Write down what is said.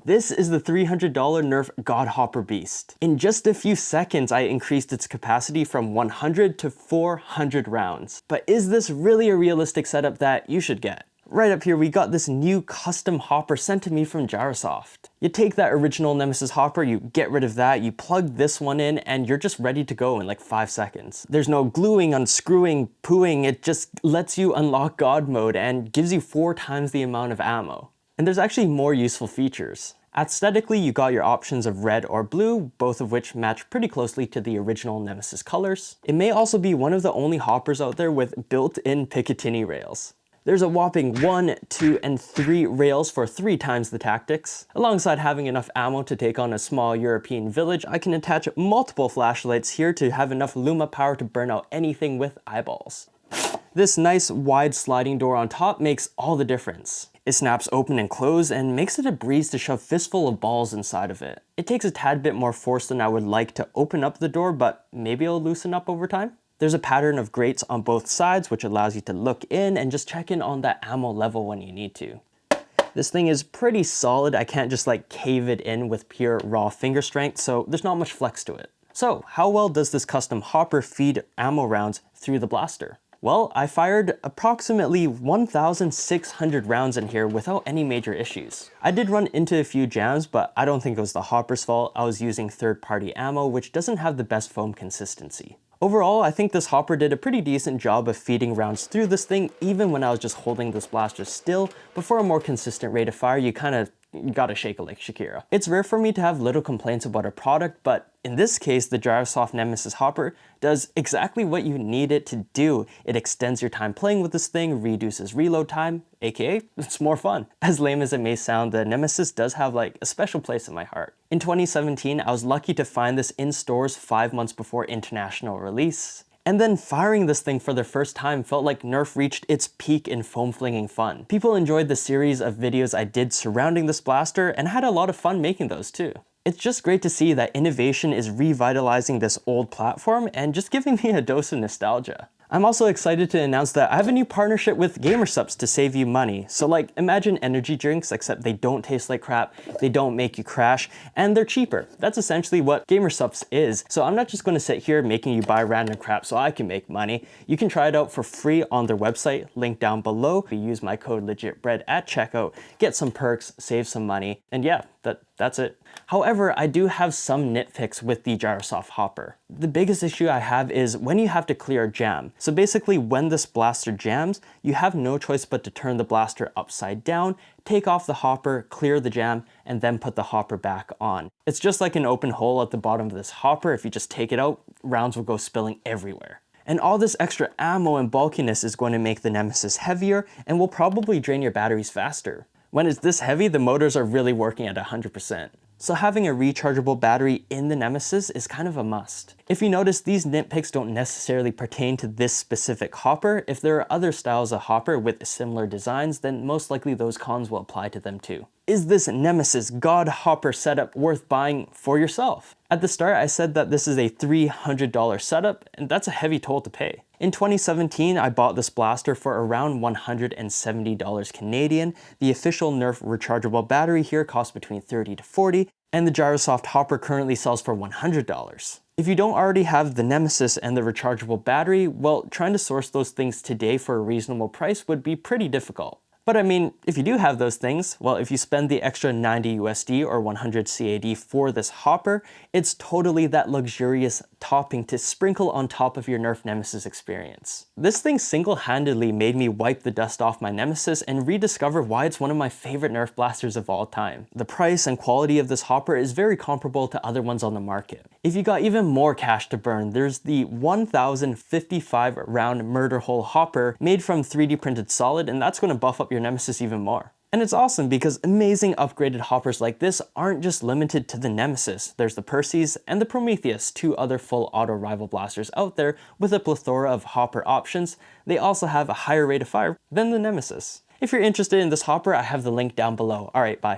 This is the $300 Nerf God Hopper Beast. In just a few seconds, I increased its capacity from 100 to 400 rounds. But is this really a realistic setup that you should get? Right up here, we got this new custom hopper sent to me from Gyrosoft. You take that original Nemesis hopper, you get rid of that, you plug this one in, and you're just ready to go in like 5 seconds. There's no gluing, unscrewing, pooing, it just lets you unlock God mode and gives you 4 times the amount of ammo. And there's actually more useful features. Aesthetically, you got your options of red or blue, both of which match pretty closely to the original Nemesis colors. It may also be one of the only hoppers out there with built-in Picatinny rails. There's a whopping 1, 2, and 3 rails for 3 times the tactics. Alongside having enough ammo to take on a small European village, I can attach multiple flashlights here to have enough Luma power to burn out anything with eyeballs. This nice wide sliding door on top makes all the difference. It snaps open and close and makes it a breeze to shove fistful of balls inside of it. It takes a tad bit more force than I would like to open up the door, but maybe it'll loosen up over time. There's a pattern of grates on both sides, which allows you to look in and just check in on that ammo level when you need to. This thing is pretty solid. I can't just like cave it in with pure raw finger strength, so there's not much flex to it. So how well does this custom hopper feed ammo rounds through the blaster? Well, I fired approximately 1,600 rounds in here without any major issues. I did run into a few jams, but I don't think it was the hopper's fault. I was using third-party ammo, which doesn't have the best foam consistency. Overall, I think this hopper did a pretty decent job of feeding rounds through this thing, even when I was just holding this blaster still. But for a more consistent rate of fire, you gotta shake it like Shakira. It's rare for me to have little complaints about a product, but in this case, the Gyrosoft Nemesis hopper does exactly what you need it to do. It extends your time playing with this thing, reduces reload time, aka it's more fun. As lame as it may sound, the Nemesis does have like a special place in my heart. In 2017, I was lucky to find this in stores 5 months before international release. And then firing this thing for the first time felt like Nerf reached its peak in foam flinging fun. People enjoyed the series of videos I did surrounding this blaster and had a lot of fun making those too. It's just great to see that innovation is revitalizing this old platform and just giving me a dose of nostalgia. I'm also excited to announce that I have a new partnership with Gamersupps to save you money. So like, imagine energy drinks, except they don't taste like crap, they don't make you crash, and they're cheaper. That's essentially what Gamersupps is. So I'm not just gonna sit here making you buy random crap so I can make money. You can try it out for free on their website, link down below. If you use my code LEGITBREAD at checkout, get some perks, save some money, and yeah, that's it. However, I do have some nitpicks with the Gyrosoft hopper. The biggest issue I have is when you have to clear a jam. So basically when this blaster jams, you have no choice but to turn the blaster upside down, take off the hopper, clear the jam, and then put the hopper back on. It's just like an open hole at the bottom of this hopper. If you just take it out, rounds will go spilling everywhere. And all this extra ammo and bulkiness is going to make the Nemesis heavier and will probably drain your batteries faster. When it's this heavy, the motors are really working at 100%. So having a rechargeable battery in the Nemesis is kind of a must. If you notice, these nitpicks don't necessarily pertain to this specific hopper. If there are other styles of hopper with similar designs, then most likely those cons will apply to them too. Is this Nemesis God Hopper setup worth buying for yourself? At the start, I said that this is a $300 setup, and that's a heavy toll to pay. In 2017, I bought this blaster for around $170 Canadian. The official Nerf rechargeable battery here costs between $30 to $40, and the Gyrosoft hopper currently sells for $100. If you don't already have the Nemesis and the rechargeable battery, well, trying to source those things today for a reasonable price would be pretty difficult. But I mean, if you do have those things, well, if you spend the extra 90 USD or 100 CAD for this hopper, it's totally that luxurious topping to sprinkle on top of your Nerf Nemesis experience. This thing single-handedly made me wipe the dust off my Nemesis and rediscover why it's one of my favorite Nerf blasters of all time. The price and quality of this hopper is very comparable to other ones on the market. If you got even more cash to burn, there's the 1,055 round murder hole hopper made from 3D printed solid, and that's going to buff up your Nemesis even more. And it's awesome because amazing upgraded hoppers like this aren't just limited to the Nemesis. There's the Perseus and the Prometheus, 2 other full auto rival blasters out there with a plethora of hopper options. They also have a higher rate of fire than the Nemesis. If you're interested in this hopper, I have the link down below. Alright, bye.